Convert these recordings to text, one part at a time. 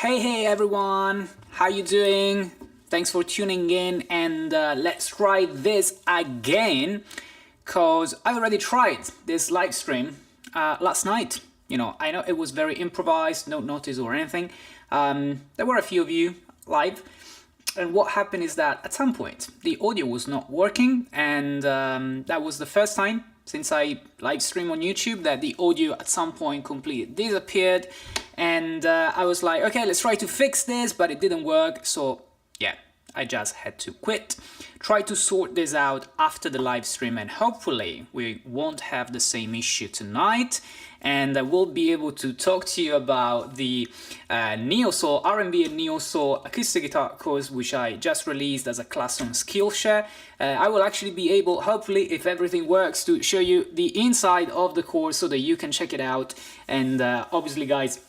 Hey everyone, how you doing? Thanks for tuning in, and let's try this again, cause I already tried this live stream last night. You know, I know it was very improvised, no notice or anything. There were a few of you live, and what happened is that at some point the audio was not working, and that was the first time since I live stream on YouTube that the audio at some point completely disappeared. And I was like, okay, let's try to fix this, but it didn't work. So yeah, I just had to quit. Try to sort this out after the live stream, and hopefully we won't have the same issue tonight. And I will be able to talk to you about the Neo-Soul, R&B and Neo-Soul Acoustic Guitar course, which I just released as a class on Skillshare. I will actually be able, hopefully, if everything works, to show you the inside of the course so that you can check it out. And obviously, guys,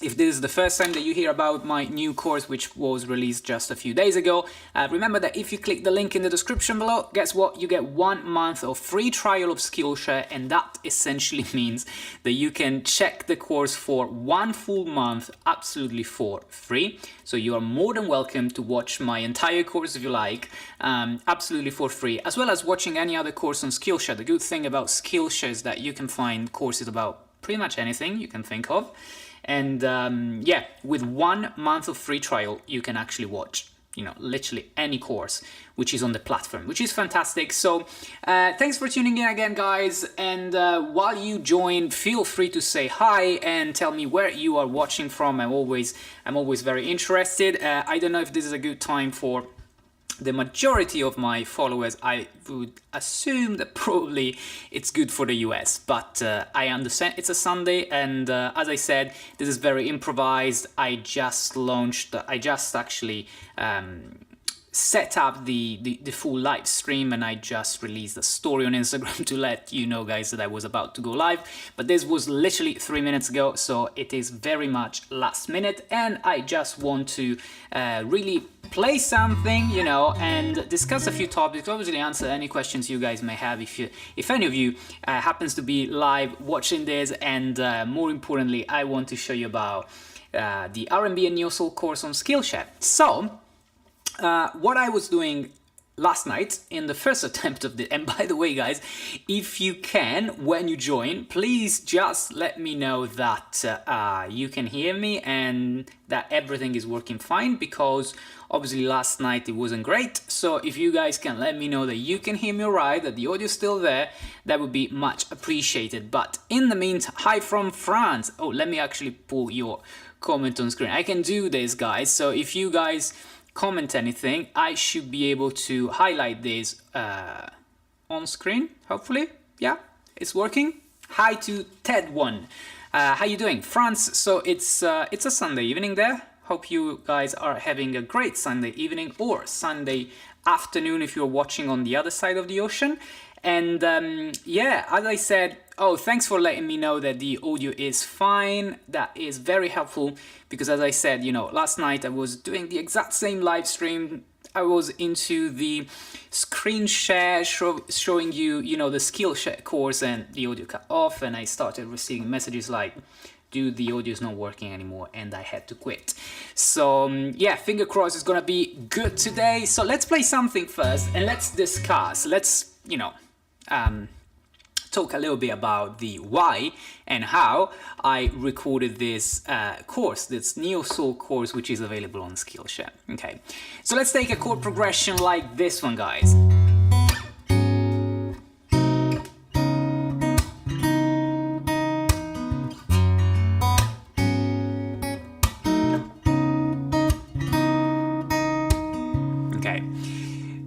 if this is the first time that you hear about my new course, which was released just a few days ago, remember that if you click the link in the description below, guess what? You get 1 month of free trial of Skillshare, and that essentially means that you can check the course for 1 full month absolutely for free. So you are more than welcome to watch my entire course if you like, absolutely for free, as well as watching any other course on Skillshare. The good thing about Skillshare is that you can find courses about pretty much anything you can think of. And yeah, with 1 month of free trial, you can actually watch, you know, literally any course which is on the platform, which is fantastic. So thanks for tuning in again, guys. And while you join, feel free to say hi and tell me where you are watching from. I'm always very interested. I don't know if this is a good time for the majority of my followers. I would assume that probably it's good for the US, but I understand it's a Sunday, and as I said, this is very improvised. I just actually set up the full live stream, and I just released a story on Instagram to let you know, guys, that I was about to go live. But this was literally 3 minutes ago, so it is very much last minute, and I just want to really play something, you know, and discuss a few topics. Obviously, answer any questions you guys may have if any of you happens to be live watching this. And more importantly, I want to show you about the R&B and Neo-Soul course on Skillshare. So what I was doing last night in the first attempt of the, and by the way, guys, if you can, when you join, please just let me know that you can hear me and that everything is working fine, because obviously last night it wasn't great. So if you guys can let me know that you can hear me alright, that the audio is still there, that would be much appreciated. But in the meantime, hi from France. Oh, let me actually pull your comment on screen. I can do this, guys. So if you guys comment anything, I should be able to highlight this on screen, hopefully. Yeah, it's working. Hi to Ted1. How you doing? France, so it's a Sunday evening there. Hope you guys are having a great Sunday evening or Sunday afternoon if you're watching on the other side of the ocean. And yeah, as I said, oh, thanks for letting me know that the audio is fine. That is very helpful, because as I said, you know, last night I was doing the exact same live stream. I was into the screen share, showing you, you know, the Skillshare course, and the audio cut off, and I started receiving messages like, dude, the audio is not working anymore, and I had to quit. So yeah, finger crossed it's gonna be good today. So let's play something first, and let's discuss, let's, you know, talk a little bit about the why and how I recorded this course, this Neo-Soul course, which is available on Skillshare. Okay, so let's take a chord progression like this one, guys. Okay,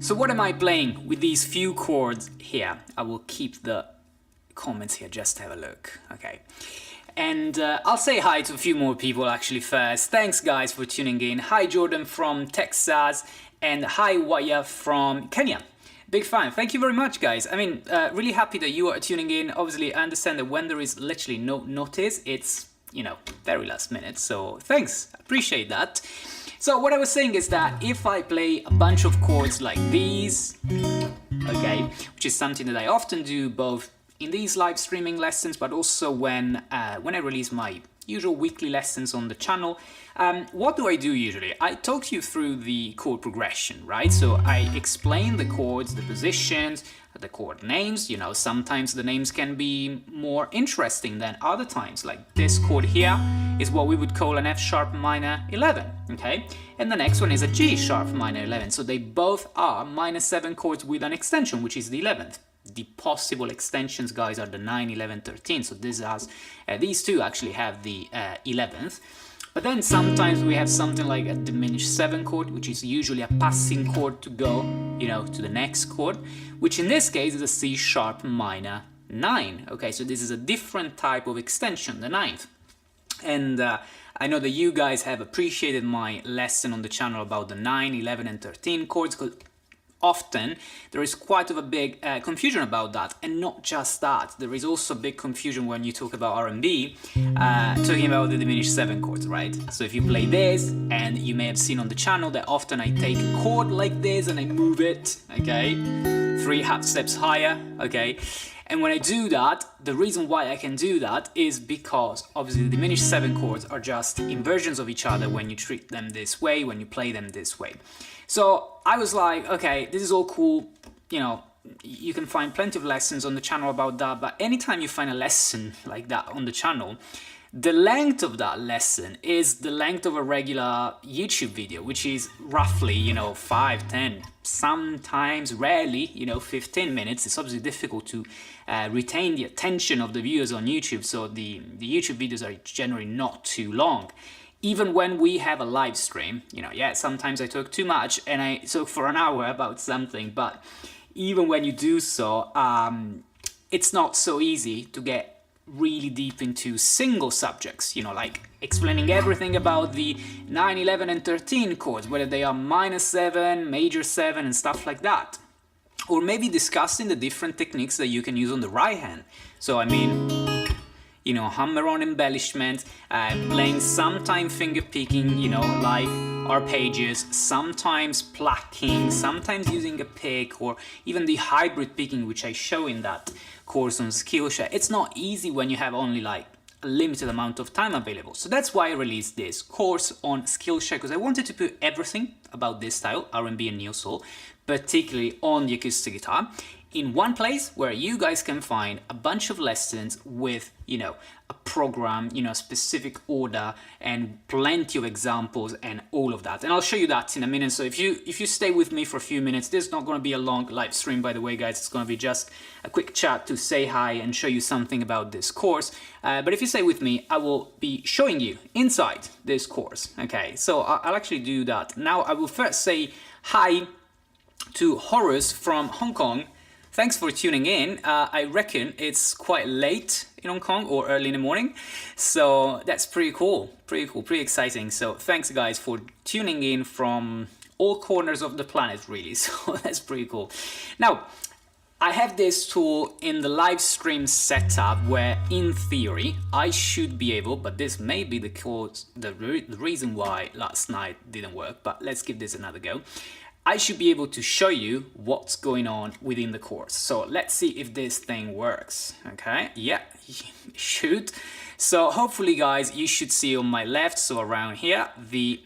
so what am I playing with these few chords here? I will keep the comments here just to have a look. Okay, and I'll say hi to a few more people actually first. Thanks, guys, for tuning in. Hi Jordan from Texas, and hi Waya from Kenya. Big fan. Thank you very much, guys. I mean, really happy that you are tuning in. Obviously, I understand that when there is literally no notice, it's, you know, very last minute, so thanks, appreciate that. So what I was saying is that if I play a bunch of chords like these, okay, which is something that I often do both in these live streaming lessons, but also when I release my usual weekly lessons on the channel. What do I do usually? I talk you through the chord progression, right? So I explain the chords, the positions, the chord names. You know, sometimes the names can be more interesting than other times. Like this chord here is what we would call an F sharp minor 11, okay? And the next one is a G sharp minor 11. So they both are minor 7 chords with an extension, which is the 11th. The possible extensions, guys, are the 9, 11, 13. So these two actually have the 11th. But then sometimes we have something like a diminished 7 chord, which is usually a passing chord to go, you know, to the next chord, which in this case is a C sharp minor 9. Okay, so this is a different type of extension, the 9th. And I know that you guys have appreciated my lesson on the channel about the 9, 11, and 13 chords, because often there is quite a big confusion about that. And not just that, there is also a big confusion when you talk about R&B, talking about the diminished 7 chords, right? So if you play this, and you may have seen on the channel that often I take a chord like this and I move it, okay, 3 half steps higher, okay? And when I do that, the reason why I can do that is because obviously the diminished 7 chords are just inversions of each other when you treat them this way, when you play them this way. So I was like, okay, this is all cool, you know, you can find plenty of lessons on the channel about that, but anytime you find a lesson like that on the channel, the length of that lesson is the length of a regular YouTube video, which is roughly, you know, 5, 10, sometimes, rarely, you know, 15 minutes. It's obviously difficult to retain the attention of the viewers on YouTube, so the YouTube videos are generally not too long. Even when we have a live stream, you know, yeah, sometimes I talk too much and I talk for an hour about something, but even when you do so, it's not so easy to get really deep into single subjects, you know, like explaining everything about the 9, 11, and 13 chords, whether they are minor 7, major 7, and stuff like that. Or maybe discussing the different techniques that you can use on the right hand. So, I mean, you know, hammer-on embellishment, playing sometime finger picking, you know, like arpeggios, sometimes plucking, sometimes using a pick, or even the hybrid picking, which I show in that course on Skillshare. It's not easy when you have only like a limited amount of time available. So that's why I released this course on Skillshare, because I wanted to put everything about this style, R&B and Neo-Soul, particularly on the acoustic guitar, in one place where you guys can find a bunch of lessons with, you know, a program, you know, a specific order, and plenty of examples and all of that. And I'll show you that in a minute. So if you stay with me for a few minutes, this is not going to be a long live stream, by the way, guys. It's going to be just a quick chat to say hi and show you something about this course. But if you stay with me, I will be showing you inside this course. Okay, so I'll actually do that. Now I will first say hi to Horace from Hong Kong. Thanks for tuning in. I reckon it's quite late in Hong Kong or early in the morning. So that's pretty cool, pretty exciting. So thanks guys for tuning in from all corners of the planet, really. So that's pretty cool. Now, I have this tool in the live stream setup where in theory I should be able, but this may be the reason why last night didn't work, but let's give this another go. I should be able to show you what's going on within the course. So let's see if this thing works. Okay, yeah, it should. So hopefully guys, you should see on my left, so around here, the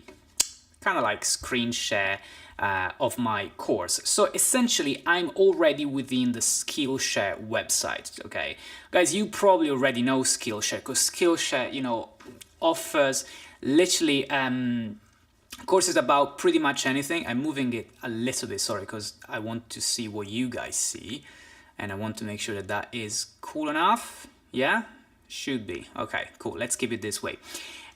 kind of like screen share of my course. So essentially I'm already within the Skillshare website. Okay, guys, you probably already know Skillshare, because Skillshare, you know, offers literally courses about pretty much anything. I'm moving it a little bit, sorry, because I want to see what you guys see, and I want to make sure that that is cool enough. Yeah, should be. Okay, cool. Let's keep it this way.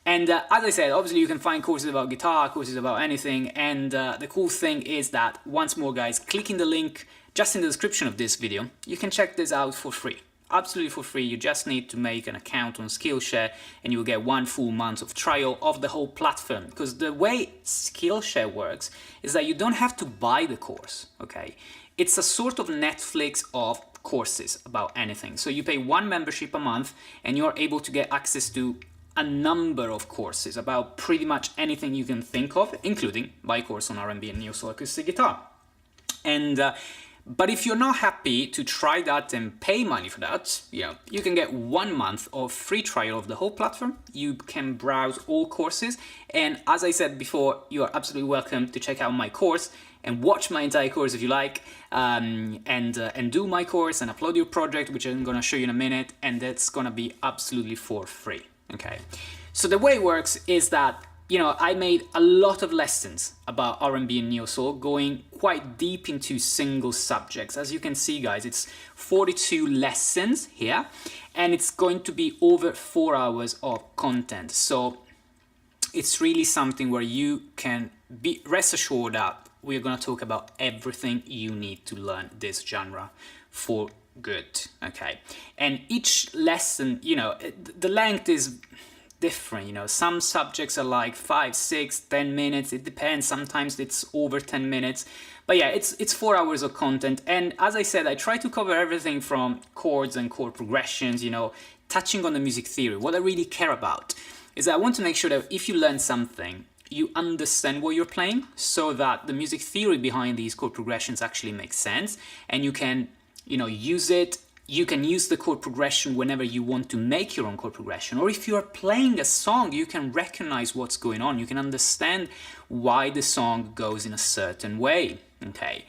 And as I said, obviously you can find courses about guitar, courses about anything, and the cool thing is that, once more guys, clicking the link just in the description of this video, you can check this out for free. Absolutely for free. You just need to make an account on Skillshare and you'll get 1 full month of trial of the whole platform. Because the way Skillshare works is that you don't have to buy the course, okay? It's a sort of Netflix of courses about anything. So you pay 1 membership a month and you're able to get access to a number of courses about pretty much anything you can think of, including my course on R&B and Neo-Soul Acoustic Guitar. And But if you're not happy to try that and pay money for that, you can get 1 month of free trial of the whole platform. You can browse all courses. And as I said before, you are absolutely welcome to check out my course and watch my entire course if you like, and do my course and upload your project, which I'm gonna show you in a minute, and that's gonna be absolutely for free, okay? So the way it works is that, I made a lot of lessons about R&B and Neo-Soul, going quite deep into single subjects. As you can see, guys, it's 42 lessons here, and it's going to be over 4 hours of content. So it's really something where you can be rest assured that we're going to talk about everything you need to learn this genre for good, okay? And each lesson, the length is different, some subjects are like 5, 6, 10 minutes, it depends, sometimes it's over 10 minutes, but yeah, it's 4 hours of content. And as I said, I try to cover everything from chords and chord progressions, touching on the music theory. What I really care about is that I want to make sure that if you learn something, you understand what you're playing, so that the music theory behind these chord progressions actually makes sense, and you can, use it. You can use the chord progression whenever you want to make your own chord progression, or if you are playing a song, you can recognize what's going on. You can understand why the song goes in a certain way, okay?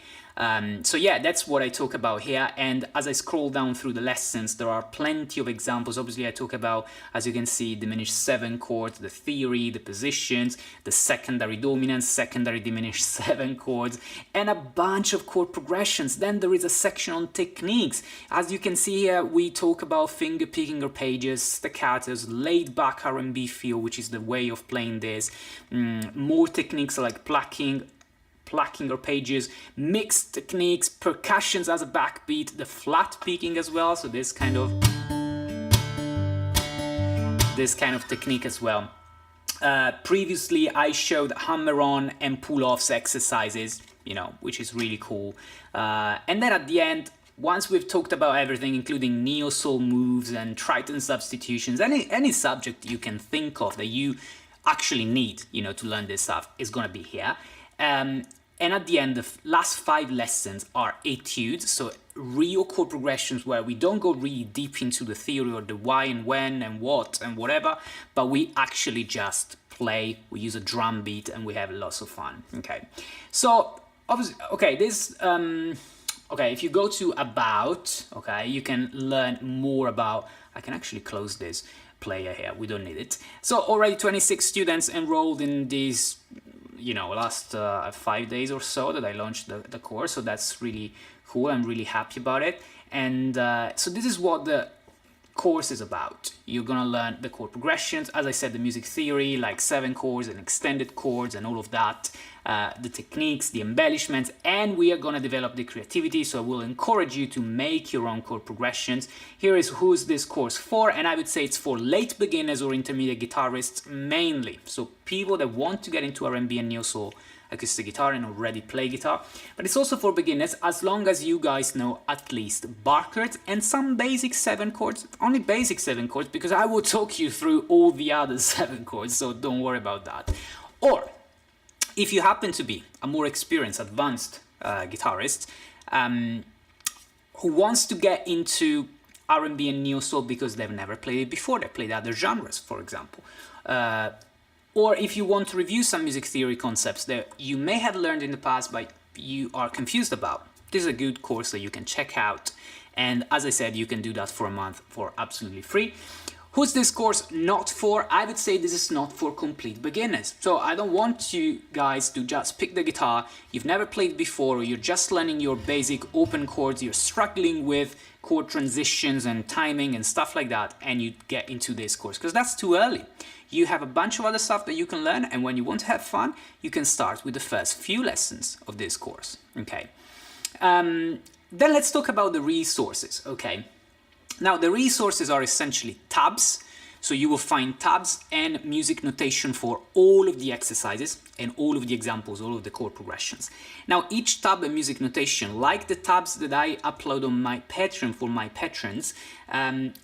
So yeah, that's what I talk about here. And as I scroll down through the lessons, there are plenty of examples. Obviously, I talk about, as you can see, diminished 7 chords, the theory, the positions, the secondary dominant, secondary diminished 7 chords, and a bunch of chord progressions. Then there is a section on techniques. As you can see here, we talk about finger picking arpeggios, staccatos, laid back R&B feel, which is the way of playing this. More techniques like plucking arpeggios, mixed techniques, percussions as a backbeat, the flat picking as well, so this kind of technique as well. Previously I showed hammer-on and pull-offs exercises, which is really cool. And then at the end, once we've talked about everything, including neo-soul moves and triton substitutions, any subject you can think of that you actually need, to learn this stuff is gonna be here. And at the end, the last 5 lessons are etudes, so real chord progressions where we don't go really deep into the theory or the why and when and what and whatever, but we actually just play, we use a drum beat, and we have lots of fun, okay? So, obviously, okay, if you go to About, okay, you can learn more about, I can actually close this player here, we don't need it. So, already 26 students enrolled in these last 5 days or so that I launched the course, so that's really cool. I'm really happy about it. And so this is what the course is about. You're gonna learn the chord progressions, as I said, the music theory, like 7 chords and extended chords and all of that, the techniques, the embellishments, and we are gonna develop the creativity, so I will encourage you to make your own chord progressions. Here is who's this course for, and I would say it's for late beginners or intermediate guitarists mainly, so people that want to get into R&B and Neo-Soul acoustic guitar and already play guitar, but it's also for beginners as long as you guys know at least bar chords and some basic 7 chords, only basic 7 chords, because I will talk you through all the other 7 chords, so don't worry about that. Or if you happen to be a more experienced, advanced guitarist who wants to get into R&B and Neo-Soul because they've never played it before, they played other genres, for example, or if you want to review some music theory concepts that you may have learned in the past but you are confused about, this is a good course that you can check out. And as I said, you can do that for a month for absolutely free. Who's this course not for? I would say this is not for complete beginners. So I don't want you guys to just pick the guitar, you've never played before, or you're just learning your basic open chords, you're struggling with chord transitions and timing and stuff like that, and you get into this course, because that's too early. You have a bunch of other stuff that you can learn, and when you want to have fun, you can start with the first few lessons of this course, okay? Then let's talk about the resources, okay? Now, the resources are essentially tabs, so you will find tabs and music notation for all of the exercises and all of the examples, all of the chord progressions. Now, each tab and music notation, like the tabs that I upload on my Patreon for my patrons,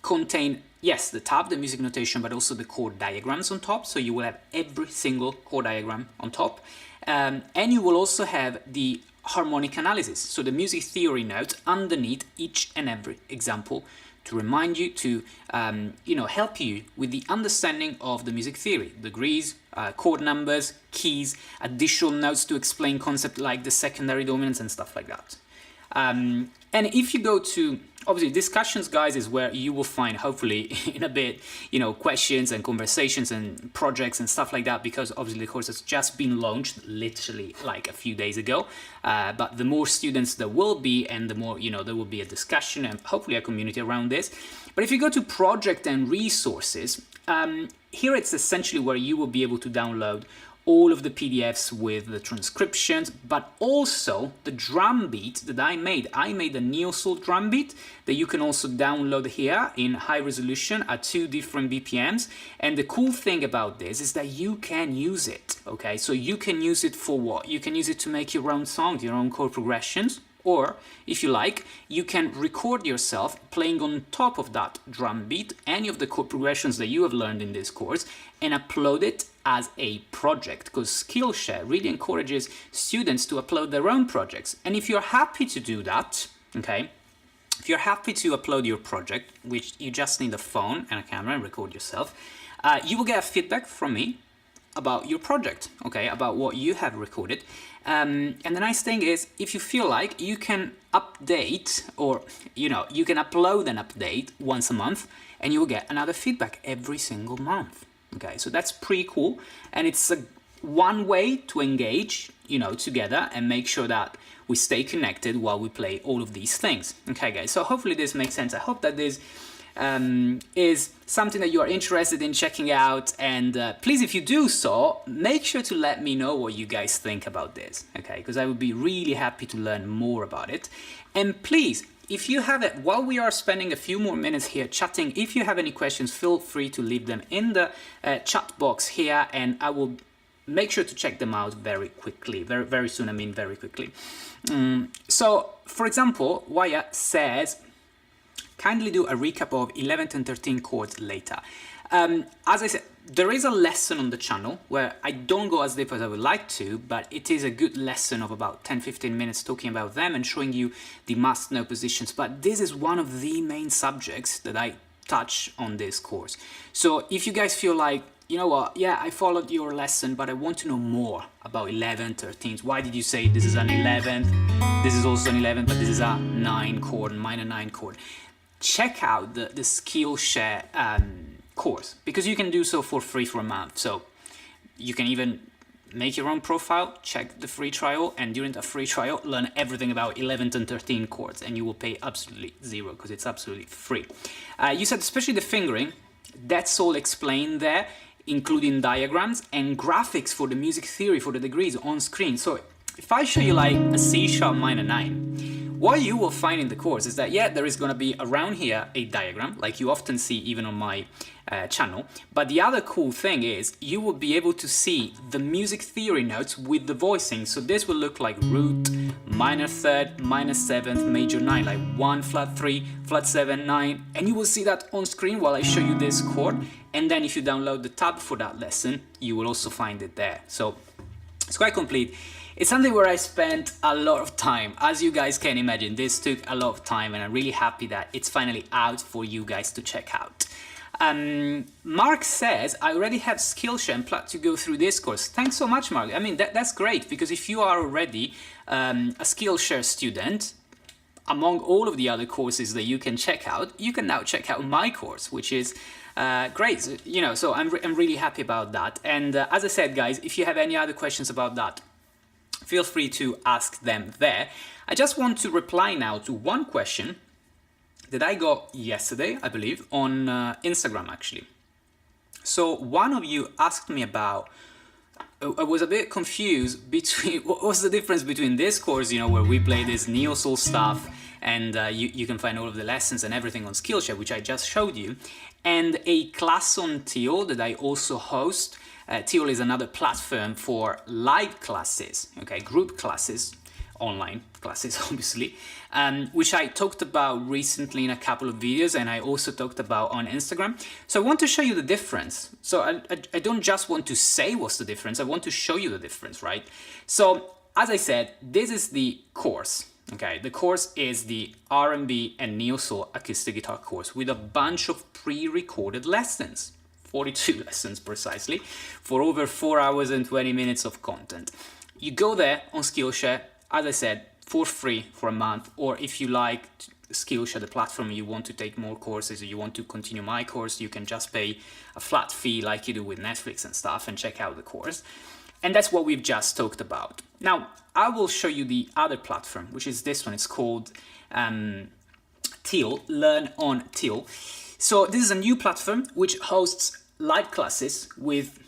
contain, yes, the tab, the music notation, but also the chord diagrams on top, so you will have every single chord diagram on top. And you will also have the harmonic analysis, so the music theory notes underneath each and every example to remind you, to help you with the understanding of the music theory, degrees, chord numbers, keys, additional notes to explain concepts like the secondary dominants and stuff like that. And if you go to, obviously, discussions, guys, is where you will find, hopefully, in a bit, questions and conversations and projects and stuff like that, because obviously the course has just been launched literally like a few days ago. But the more students there will be, and the more, there will be a discussion and hopefully a community around this. But if you go to project and resources, here it's essentially where you will be able to download all of the PDFs with the transcriptions, but also the drum beat that I made. I made a Neo-Soul drum beat that you can also download here in high resolution at 2 different BPMs. And the cool thing about this is that you can use it, okay? So you can use it for what? You can use it to make your own songs, your own chord progressions, or if you like, you can record yourself playing on top of that drum beat any of the chord progressions that you have learned in this course and upload it as a project, because Skillshare really encourages students to upload their own projects. And if you're happy to do that, okay, if you're happy to upload your project, which you just need a phone and a camera and record yourself, you will get a feedback from me about your project, okay, about what you have recorded. And the nice thing is, if you feel like, you can update, or you can upload an update once a month, and you will get another feedback every single month. Okay, so that's pretty cool, and it's one way to engage, together and make sure that we stay connected while we play all of these things. Okay, guys. So hopefully this makes sense. I hope that this is something that you are interested in checking out, and please, if you do so, make sure to let me know what you guys think about this, okay, because I would be really happy to learn more about it. And please, if you have it, while we are spending a few more minutes here chatting, if you have any questions, feel free to leave them in the chat box here, and I will make sure to check them out very quickly, very, very soon, I mean very quickly. So, for example, Waya says, kindly do a recap of 11th and 13th chords later. As I said, there is a lesson on the channel where I don't go as deep as I would like to, but it is a good lesson of about 10-15 minutes talking about them and showing you the must-know positions. But this is one of the main subjects that I touch on this course. So if you guys feel like, you know what, yeah, I followed your lesson, but I want to know more about 11th, 13th. Why did you say this is an 11th? This is also an 11th, but this is a 9 chord, minor 9 chord. Check out the Skillshare course, because you can do so for free for a month. So you can even make your own profile, check the free trial, and during the free trial, learn everything about 11th and 13th chords, and you will pay absolutely zero because it's absolutely free. You said especially the fingering, that's all explained there, including diagrams and graphics for the music theory for the degrees on screen. So if I show you like a C sharp minor 9, what you will find in the course is that, yeah, there is going to be around here a diagram, like you often see even on my channel. But the other cool thing is you will be able to see the music theory notes with the voicing. So this will look like root, minor third, minor 7th, major 9, like 1, flat 3, flat 7, 9. And you will see that on screen while I show you this chord. And then if you download the tab for that lesson, you will also find it there. So it's quite complete. It's something where I spent a lot of time. As you guys can imagine, this took a lot of time, and I'm really happy that it's finally out for you guys to check out. Mark says, I already have Skillshare and plan to go through this course. Thanks so much, Mark. I mean, that's great, because if you are already a Skillshare student, among all of the other courses that you can check out, you can now check out my course, which is great. So I'm really happy about that. And as I said, guys, if you have any other questions about that, feel free to ask them there. I just want to reply now to one question that I got yesterday, I believe, on Instagram actually. So one of you asked me about, I was a bit confused between, what was the difference between this course, where we play this Neo-Soul stuff, and you can find all of the lessons and everything on Skillshare, which I just showed you, and a class on Teal that I also host. Teal is another platform for live classes, okay, group classes, online classes, obviously, which I talked about recently in a couple of videos, and I also talked about on Instagram. So I want to show you the difference. So I don't just want to say what's the difference, I want to show you the difference, right? So as I said, this is the course. Okay, the course is the R&B and Neo-Soul acoustic guitar course with a bunch of pre-recorded lessons, 42 lessons precisely, for over 4 hours and 20 minutes of content. You go there on Skillshare, as I said, for free for a month, or if you like Skillshare, the platform, you want to take more courses, or you want to continue my course, you can just pay a flat fee like you do with Netflix and stuff and check out the course. And that's what we've just talked about. Now, I will show you the other platform, which is this one. It's called Teal, Learn on Teal. So this is a new platform which hosts live classes with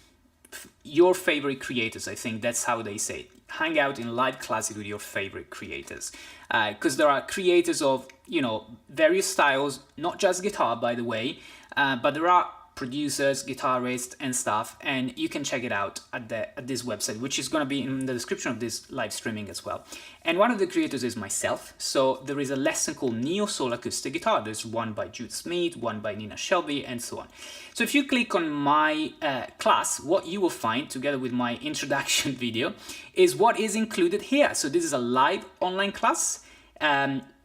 your favorite creators. I think that's how they say it. Hang out in live classes with your favorite creators. Because there are creators of, you know, various styles, not just guitar, by the way, but there are producers, guitarists and stuff, and you can check it out at this website, which is going to be in the description of this live streaming as well. And one of the creators is myself. So there is a lesson called Neo-Soul Acoustic Guitar. There's one by Jude Smith, one by Nina Shelby, and so on. So if you click on my class, what you will find together with my introduction video is what is included here. So this is a live online class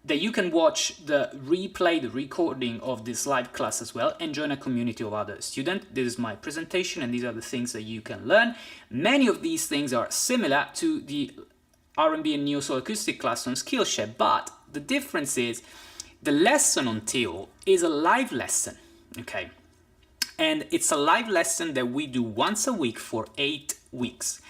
that you can watch the replay, the recording of this live class as well, and join a community of other students. This is my presentation, and these are the things that you can learn. Many of these things are similar to the R&B and Neo-Soul acoustic class on Skillshare, but the difference is the lesson on Teal is a live lesson, okay? And it's a live lesson that we do once a week for 8 weeks.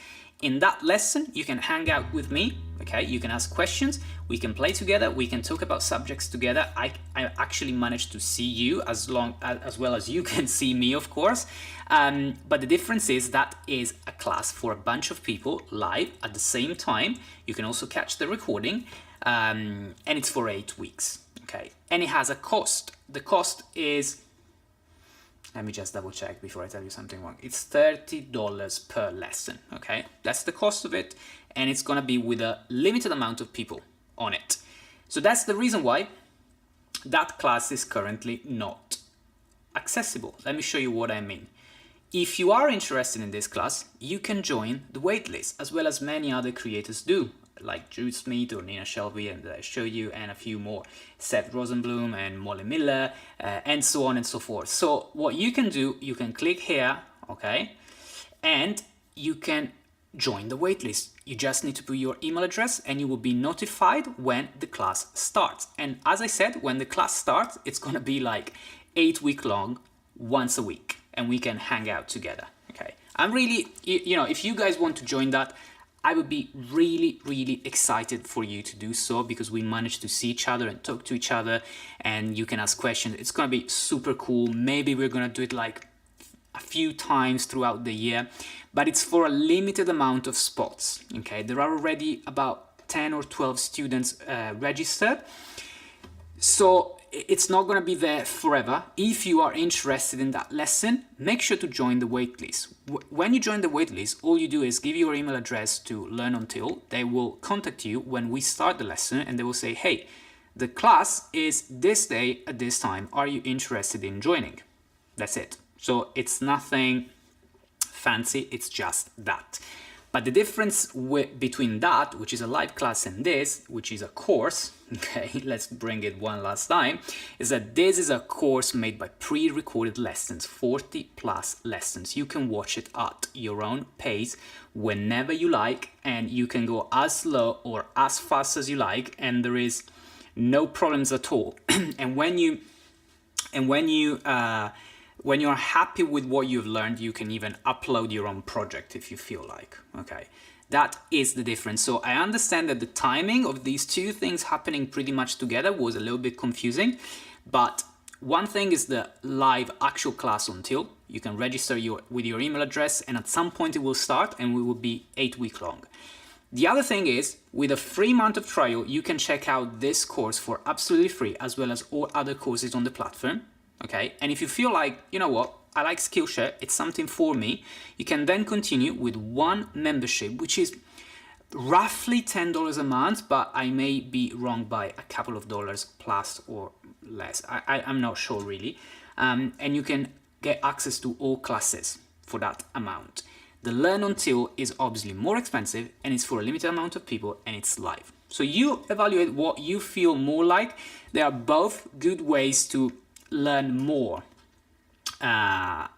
In that lesson, you can hang out with me, okay? You can ask questions, we can play together, we can talk about subjects together. I actually managed to see you as well as you can see me, of course. But the difference is that is a class for a bunch of people live at the same time. You can also catch the recording, and it's for 8 weeks, okay? And it has a cost. The cost is, let me just double check before I tell you something wrong. It's $30 per lesson, okay? That's the cost of it, and it's gonna be with a limited amount of people on it. So that's the reason why that class is currently not accessible. Let me show you what I mean. If you are interested in this class, you can join the waitlist, as well as many other creators do, like Jude Smith or Nina Shelby, and I show you, and a few more, Seth Rosenblum and Molly Miller, and so on and so forth. So what you can do, you can click here, okay, and you can join the waitlist. You just need to put your email address and you will be notified when the class starts. And as I said, when the class starts, it's gonna be like 8 week long, once a week, and we can hang out together, okay? I'm really, you know, if you guys want to join that, I would be really, really excited for you to do so, because we managed to see each other and talk to each other, and you can ask questions. It's gonna be super cool. Maybe we're gonna do it like a few times throughout the year, but it's for a limited amount of spots, okay? There are already about 10 or 12 students registered, so it's not going to be there forever. If you are interested in that lesson, make sure to join the waitlist. When you join the waitlist, all you do is give your email address to Learn on Teal. They will contact you when we start the lesson, and they will say, hey, the class is this day at this time. Are you interested in joining? That's it. So it's nothing fancy, it's just that. But the difference between that, which is a live class, and this, which is a course, okay, let's bring it one last time, is that this is a course made by pre-recorded lessons, 40 plus lessons. You can watch it at your own pace whenever you like, and you can go as slow or as fast as you like, and there is no problems at all. And when you're happy with what you've learned, you can even upload your own project if you feel like, okay? That is the difference. So I understand that the timing of these two things happening pretty much together was a little bit confusing, but one thing is the live actual class on Teal. You can register with your email address, and at some point it will start, and we will be 8 weeks long. The other thing is, with a free month of trial, you can check out this course for absolutely free, as well as all other courses on the platform. Okay, and if you feel like, you know what, I like Skillshare, it's something for me, you can then continue with one membership, which is roughly $10 a month, but I may be wrong by a couple of dollars plus or less. I'm not sure really. And you can get access to all classes for that amount. The Learn on Till is obviously more expensive and it's for a limited amount of people and it's live. So you evaluate what you feel more like. They are both good ways to learn more about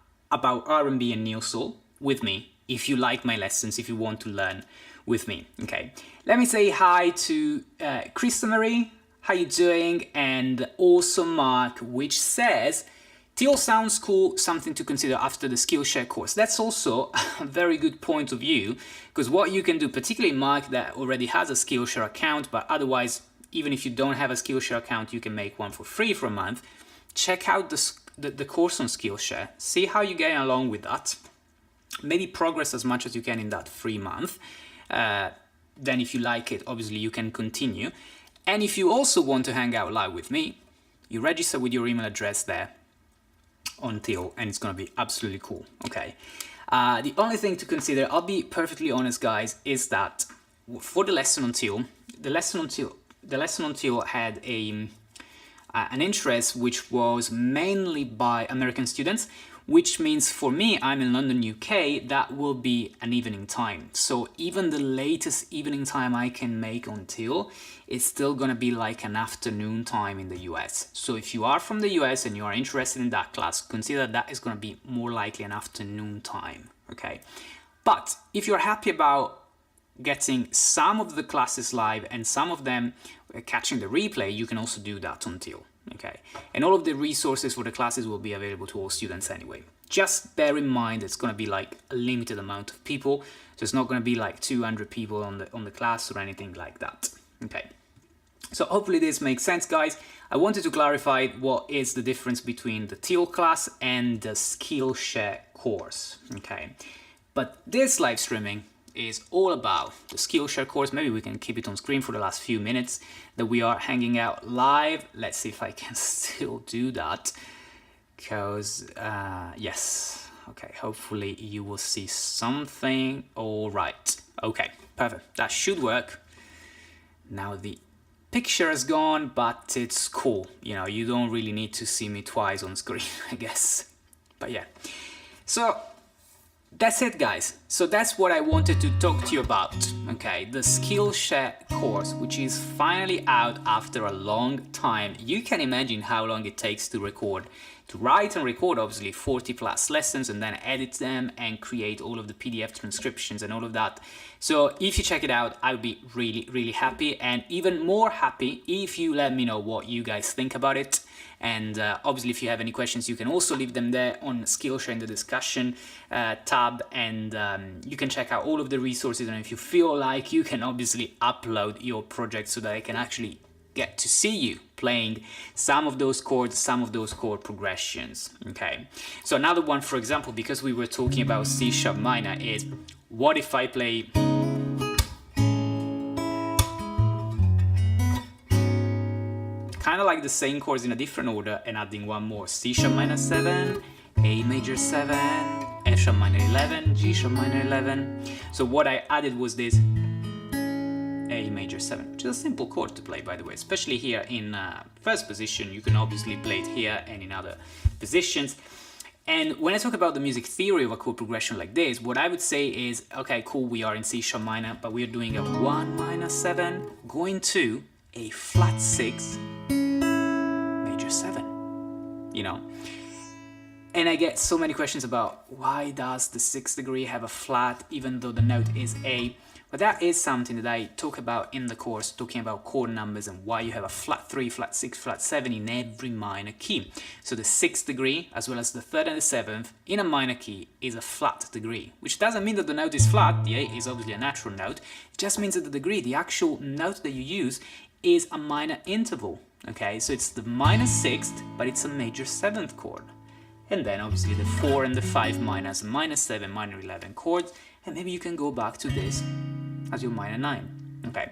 R&B and Neo-Soul with me. If you like my lessons, if you want to learn with me, okay. Let me say hi to Krista Marie, how you doing? And also Mark, which says, Till sounds cool, something to consider after the Skillshare course. That's also a very good point of view, because what you can do, particularly Mark that already has a Skillshare account, but otherwise, even if you don't have a Skillshare account, you can make one for free for a month. Check out the course on Skillshare, see how you're getting along with that. Maybe progress as much as you can in that free month. Then if you like it, obviously you can continue. And if you also want to hang out live with me, you register with your email address there on Till, and it's going to be absolutely cool, okay? The only thing to consider, I'll be perfectly honest guys, is that for the lesson on Till, the lesson on Till had an interest which was mainly by American students, which means for me, I'm in London, UK, that will be an evening time. So even the latest evening time I can make on Till, it's still gonna be like an afternoon time in the US. So if you are from the US and you are interested in that class, consider that is gonna be more likely an afternoon time, okay? But if you're happy about getting some of the classes live and some of them catching the replay, you can also do that on Till. Okay, and all of the resources for the classes will be available to all students anyway. Just bear in mind it's going to be like a limited amount of people, so it's not going to be like 200 people on the class or anything like that. Okay, so hopefully this makes sense, guys. I wanted to clarify what is the difference between the Till class and the Skillshare course. Okay, but this live streaming is all about the Skillshare course. Maybe we can keep it on screen for the last few minutes that we are hanging out live. Let's see if I can still do that, because yes, okay, hopefully you will see something. All right, okay, perfect, that should work. Now the picture is gone, but it's cool, you know, you don't really need to see me twice on screen, I guess, but yeah. So that's it, guys. So that's what I wanted to talk to you about, okay? The Skillshare course, which is finally out after a long time. You can imagine how long it takes to record, to write and record, obviously, 40 plus lessons, and then edit them and create all of the PDF transcriptions and all of that. So if you check it out, I'll be really, really happy, and even more happy if you let me know what you guys think about it. And obviously, if you have any questions, you can also leave them there on Skillshare in the discussion tab, and you can check out all of the resources. And if you feel like, you can obviously upload your project so that I can actually get to see you playing some of those chords, some of those chord progressions. Okay, so another one, for example, because we were talking about C sharp minor, is what if I play kind of like the same chords in a different order and adding one more: C sharp minor 7, A major 7, F sharp minor 11, G sharp minor 11. So what I added was this A major 7, which is a simple chord to play, by the way, especially here in first position. You can obviously play it here and in other positions. And when I talk about the music theory of a chord progression like this, what I would say is, okay, cool, we are in C sharp minor, but we're doing a 1 minor 7 going to a flat 6 major 7, you know. And I get so many questions about why does the 6th degree have a flat even though the note is A. But that is something that I talk about in the course, talking about chord numbers and why you have a flat 3, flat 6, flat 7 in every minor key. So the 6th degree, as well as the 3rd and the 7th, in a minor key is a flat degree, which doesn't mean that the note is flat. The A is obviously a natural note. It just means that the degree, the actual note that you use, is a minor interval. Okay, so it's the minor 6th, but it's a major 7th chord. And then obviously the 4 and the 5 minors, minor 7, minor 11 chords, and maybe you can go back to this as your minor 9. Okay,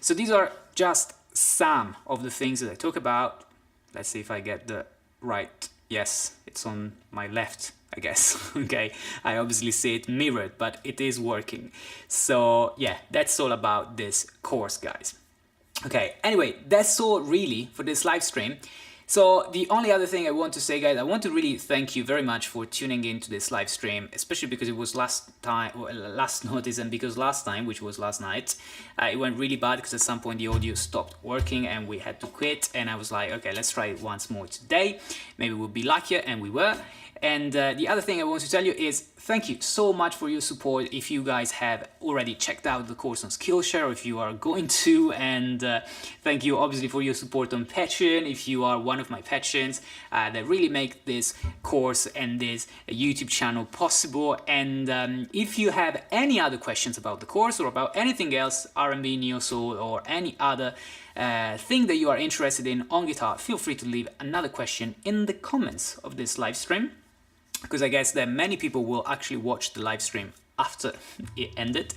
so these are just some of the things that I talk about. Let's see if I get the right, yes, it's on my left, I guess. Okay, I obviously see it mirrored, but it is working. So yeah, that's all about this course, guys. Okay, anyway, that's all really for this live stream. So the only other thing I want to say, guys, I want to really thank you very much for tuning in to this live stream, especially because it was last notice, and because last time, which was last night, it went really bad because at some point the audio stopped working and we had to quit, and I was like, okay, let's try it once more today. Maybe we'll be luckier, and we were. And the other thing I want to tell you is thank you so much for your support. If you guys have already checked out the course on Skillshare, or if you are going to, and thank you obviously for your support on Patreon. If you are one of my patrons, that really make this course and this YouTube channel possible. And if you have any other questions about the course or about anything else, R&B, Neo-Soul, or any other thing that you are interested in on guitar, feel free to leave another question in the comments of this live stream, because I guess that many people will actually watch the live stream after it ended,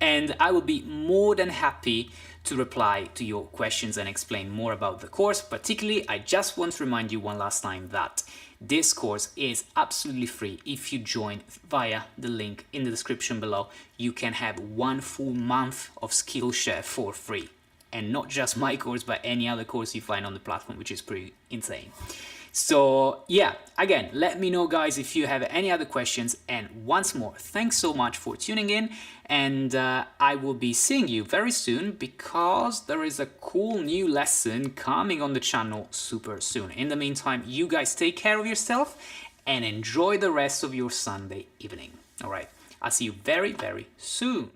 and I will be more than happy to reply to your questions and explain more about the course. Particularly, I just want to remind you one last time that this course is absolutely free. If you join via the link in the description below, you can have 1 full month of Skillshare for free, and not just my course, but any other course you find on the platform, which is pretty insane. So yeah, again, let me know, guys, if you have any other questions. And once more, thanks so much for tuning in, and I will be seeing you very soon, because there is a cool new lesson coming on the channel super soon. In the meantime, you guys take care of yourself and enjoy the rest of your Sunday evening. All right, I'll see you very, very soon.